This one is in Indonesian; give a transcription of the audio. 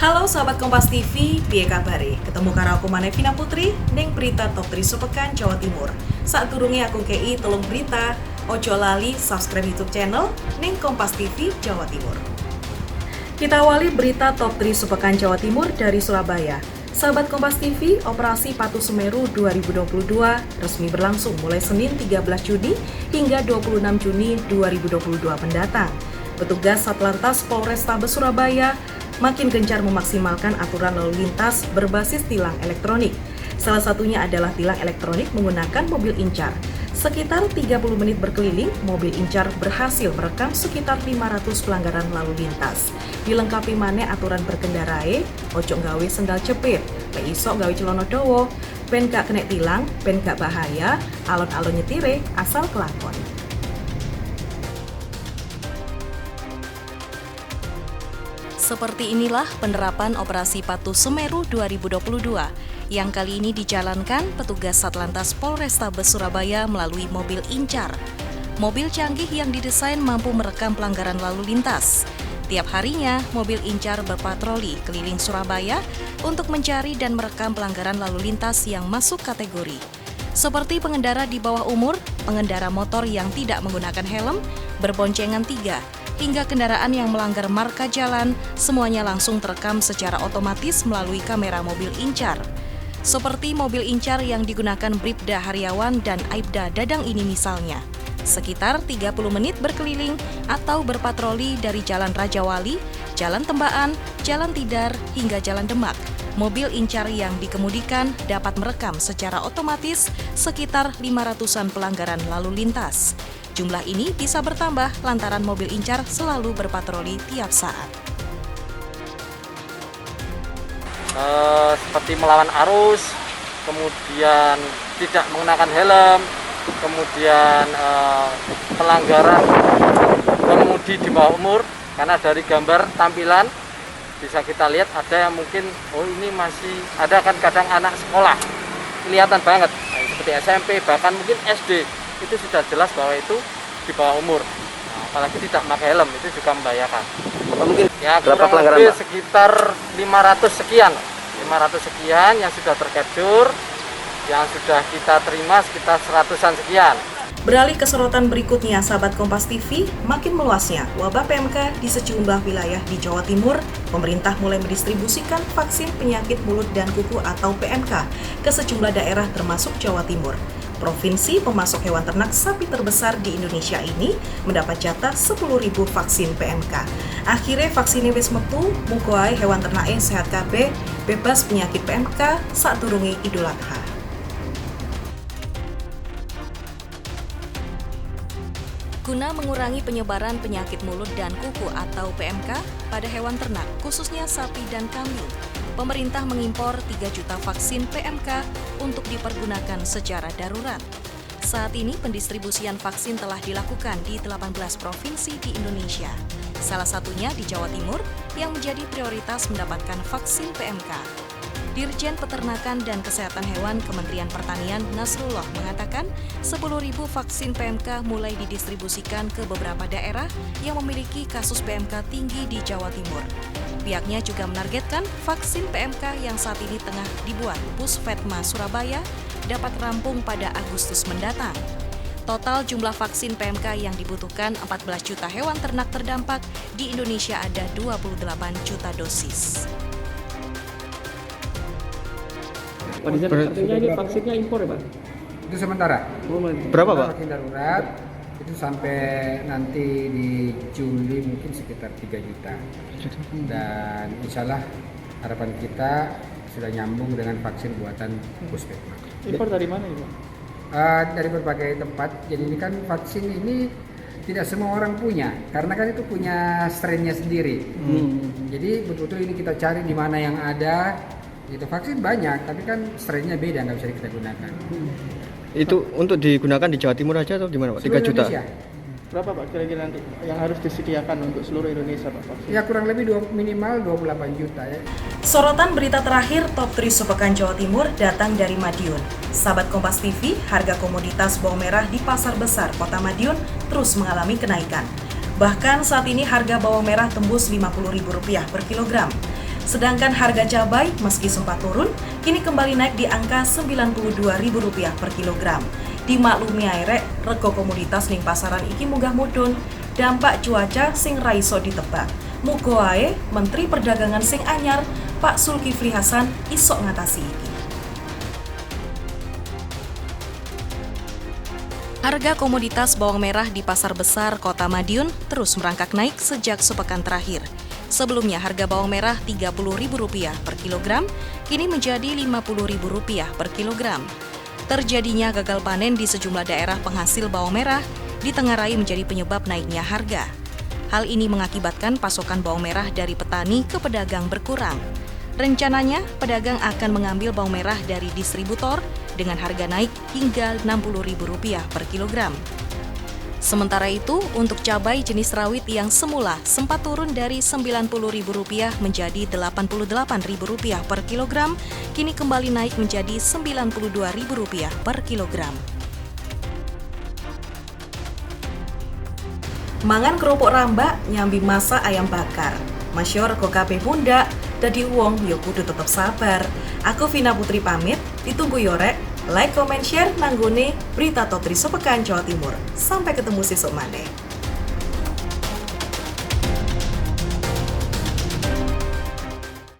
Halo sahabat Kompas TV, piye kabare? Ketemu karo aku maneh Vina Putri ning berita top 3 sepekan Jawa Timur. Saat turunnya aku kei telung berita, ojo lali subscribe YouTube channel ning Kompas TV Jawa Timur. Kita awali berita top 3 sepekan Jawa Timur dari Surabaya. Sahabat Kompas TV, Operasi Patuh Semeru 2022 resmi berlangsung mulai Senin 13 Juni hingga 26 Juni 2022 mendatang. Petugas Satlantas Polrestabes Surabaya makin gencar memaksimalkan aturan lalu lintas berbasis tilang elektronik. Salah satunya adalah tilang elektronik menggunakan mobil incar. Sekitar 30 menit berkeliling, mobil incar berhasil merekam sekitar 500 pelanggaran lalu lintas. Dilengkapi maneh aturan berkendarae, ojo gawe sendal jepit, lek iso gawe celana dawa, ben gak kena tilang, ben gak bahaya, alon-alon nyetire asal kelakon. Seperti inilah penerapan Operasi Patuh Semeru 2022 yang kali ini dijalankan petugas Satlantas Polrestabes Surabaya melalui mobil incar. Mobil canggih yang didesain mampu merekam pelanggaran lalu lintas. Tiap harinya, mobil incar berpatroli keliling Surabaya untuk mencari dan merekam pelanggaran lalu lintas yang masuk kategori. Seperti pengendara di bawah umur, pengendara motor yang tidak menggunakan helm, berboncengan 3, hingga kendaraan yang melanggar marka jalan, semuanya langsung terekam secara otomatis melalui kamera mobil incar. Seperti mobil incar yang digunakan Bribda Haryawan dan Aibda Dadang ini misalnya. Sekitar 30 menit berkeliling atau berpatroli dari Jalan Rajawali, Jalan Tembaan, Jalan Tidar, hingga Jalan Demak. Mobil incar yang dikemudikan dapat merekam secara otomatis sekitar 500-an pelanggaran lalu lintas. Jumlah ini bisa bertambah lantaran mobil incar selalu berpatroli tiap saat. Seperti melawan arus, kemudian tidak menggunakan helm, kemudian pelanggaran pengemudi di bawah umur, karena dari gambar tampilan bisa kita lihat ada yang mungkin, ini masih ada kan kadang anak sekolah, kelihatan banget, seperti SMP, bahkan mungkin SD, itu sudah jelas bahwa itu di bawah umur. Nah, apalagi tidak pakai helm, itu juga membahayakan. Mungkin ya, berapa kurang pelanggaran, lebih Pak? Sekitar 500 sekian yang sudah tercapture, yang sudah kita terima sekitar 100-an sekian. Beralih ke sorotan berikutnya, sahabat Kompas TV, makin meluasnya wabah PMK di sejumlah wilayah di Jawa Timur. Pemerintah mulai mendistribusikan vaksin penyakit mulut dan kuku atau PMK ke sejumlah daerah termasuk Jawa Timur. Provinsi pemasok hewan ternak sapi terbesar di Indonesia ini mendapat jatah 10.000 vaksin PMK. Akhirnya vaksin wis metu, muga ae hewan ternake sehat kabeh, bebas penyakit PMK saat durunge Idul Adha. Guna mengurangi penyebaran penyakit mulut dan kuku atau PMK pada hewan ternak, khususnya sapi dan kambing, pemerintah mengimpor 3 juta vaksin PMK untuk dipergunakan secara darurat. Saat ini pendistribusian vaksin telah dilakukan di 18 provinsi di Indonesia. Salah satunya di Jawa Timur yang menjadi prioritas mendapatkan vaksin PMK. Dirjen Peternakan dan Kesehatan Hewan Kementerian Pertanian Nasrullah mengatakan 10.000 vaksin PMK mulai didistribusikan ke beberapa daerah yang memiliki kasus PMK tinggi di Jawa Timur. Pihaknya juga menargetkan vaksin PMK yang saat ini tengah dibuat Puspetma Surabaya dapat rampung pada Agustus mendatang. Total jumlah vaksin PMK yang dibutuhkan 14 juta hewan ternak terdampak di Indonesia ada 28 juta dosis. Pak Dijan, artinya ini vaksinnya impor ya Pak? Itu sementara. Berapa, Pak? Vaksin darurat itu sampai nanti di Juli mungkin sekitar 3 juta. Dan insya Allah harapan kita sudah nyambung dengan vaksin buatan Puspetma. Impor dari mana ya Pak? Dari berbagai tempat. Jadi ini kan vaksin ini tidak semua orang punya, karena kan itu punya strainnya sendiri. Jadi betul-betul ini kita cari di mana yang ada. Itu vaksin banyak, tapi kan strainnya beda, nggak bisa kita gunakan. Itu untuk digunakan di Jawa Timur aja atau gimana, Pak? 3 juta? Indonesia. Berapa Pak kira-kira nanti yang harus disediakan untuk seluruh Indonesia Pak vaksin? Ya kurang lebih minimal 28 juta ya. Sorotan berita terakhir top 3 sepekan Jawa Timur datang dari Madiun. Sahabat Kompas TV, harga komoditas bawang merah di pasar besar Kota Madiun terus mengalami kenaikan. Bahkan saat ini harga bawang merah tembus Rp50.000 per kilogram. Sedangkan harga cabai meski sempat turun, kini kembali naik di angka Rp92.000 per kilogram. Dimaklumi ae rego komoditas ning pasaran iki munggah mudhun, dampak cuaca sing ra iso ditebak. Muga ae Menteri Perdagangan sing anyar, Pak Zulkifli Hasan iso ngatasi iki. Harga komoditas bawang merah di pasar besar Kota Madiun terus merangkak naik sejak sepekan terakhir. Sebelumnya harga bawang merah Rp30.000 per kilogram, kini menjadi Rp50.000 per kilogram. Terjadinya gagal panen di sejumlah daerah penghasil bawang merah ditengarai menjadi penyebab naiknya harga. Hal ini mengakibatkan pasokan bawang merah dari petani ke pedagang berkurang. Rencananya, pedagang akan mengambil bawang merah dari distributor dengan harga naik hingga Rp60.000 per kilogram. Sementara itu, untuk cabai jenis rawit yang semula sempat turun dari Rp90.000 menjadi Rp88.000 per kilogram, kini kembali naik menjadi Rp92.000 per kilogram. Mangan kerupuk rambak nyambi masak ayam bakar. Masyur rego kabeh pundak, dadi wong ya kudu tetep sabar. Aku Vina Putri pamit, ditunggu yorek. Like, comment, share nanggone Berita Top 3 Sepekan Jawa Timur. Sampai ketemu sesuk maneh.